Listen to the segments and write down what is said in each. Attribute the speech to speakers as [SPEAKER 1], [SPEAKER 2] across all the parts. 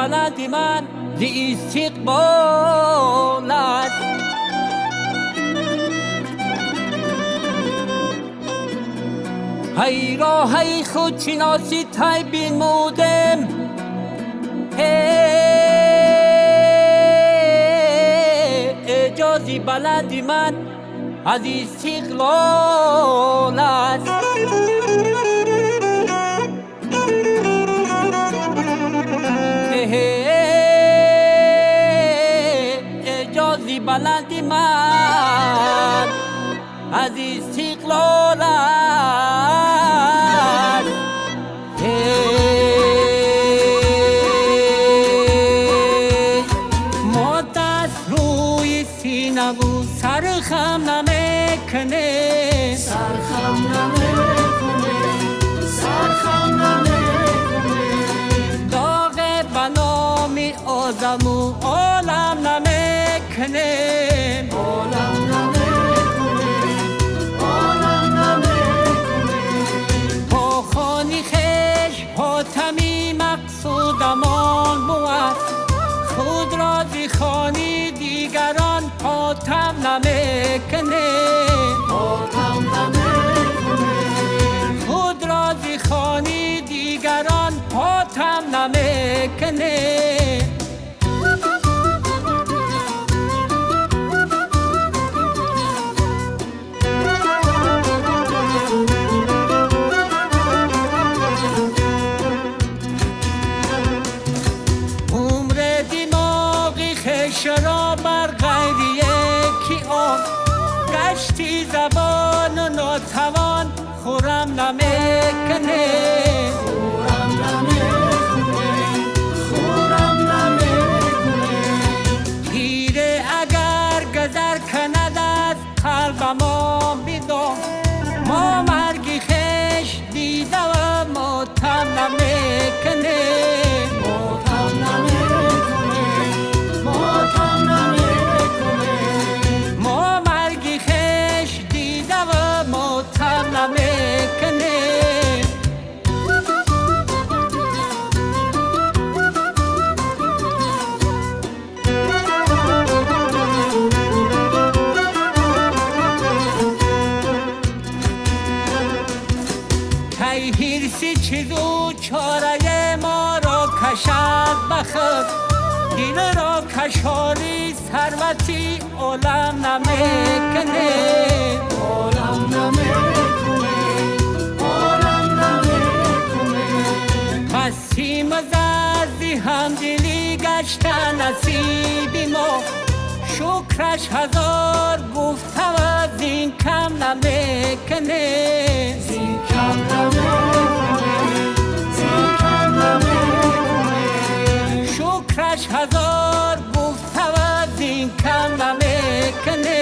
[SPEAKER 1] بلند من ز استقبالت هی راه خود شناسی تای بینمودم اجازی بلند من از استقلالت اجازی بلند من از استقلالت ما دست روی سینه و سرخم نمیکنه
[SPEAKER 2] سرخم نمیکنه سرخم نمیکنه
[SPEAKER 1] داغ بنامی آدم و عالم نمیکنه
[SPEAKER 2] عالم نمیکنه عالم نمیکنه
[SPEAKER 1] پاخانی خش حاتمی مقصودمان بود خود را زی خانی دیگران حاتم نمیکنه
[SPEAKER 2] حاتم نمیکنه
[SPEAKER 1] خود را زی خانی دیگران حاتم نمیکنه عمر دماغی خش را بر غیر یکی آن گشتی زبان و ناتوان خورم نمیکنه
[SPEAKER 2] خورم نمیکنه خورم نمیکنه
[SPEAKER 1] تیره اگر گذر کند از قلب ما بیدار ما مرگی خش دیده و ماتم نمیکنه
[SPEAKER 2] ماتم نمیکنه ماتم نمیکنه
[SPEAKER 1] ما مرگی خش دیده و ماتم نمیکنه کی هرسی چیزو چاره ما را کشد بخد دل را کشاری ثروتی عالم نمیکنه
[SPEAKER 2] عالم نمیکنه عالم نمیکنه
[SPEAKER 1] بسیم زردی همدلی گشته نصیبی ما شکرش هزار گفته و زین کم نمیکنه
[SPEAKER 2] زین کم نمیکنه زین کم نمیکنه
[SPEAKER 1] شکرش هزار گفته و زین کم نمیکنه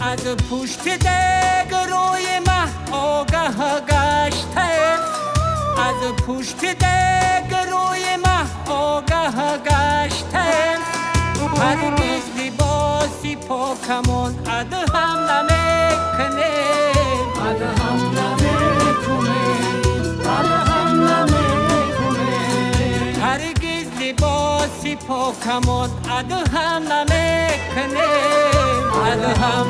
[SPEAKER 1] از پشت دگ روی مه آگه گشته از پشت دگ روی مه آگه گشته هرگز لباسی پاکمان ادهم نمیکنه
[SPEAKER 2] ادهم نمیکنه ادهم نمیکنه
[SPEAKER 1] هرگز لباسی پاکمان ادهم نمیکنه ادهم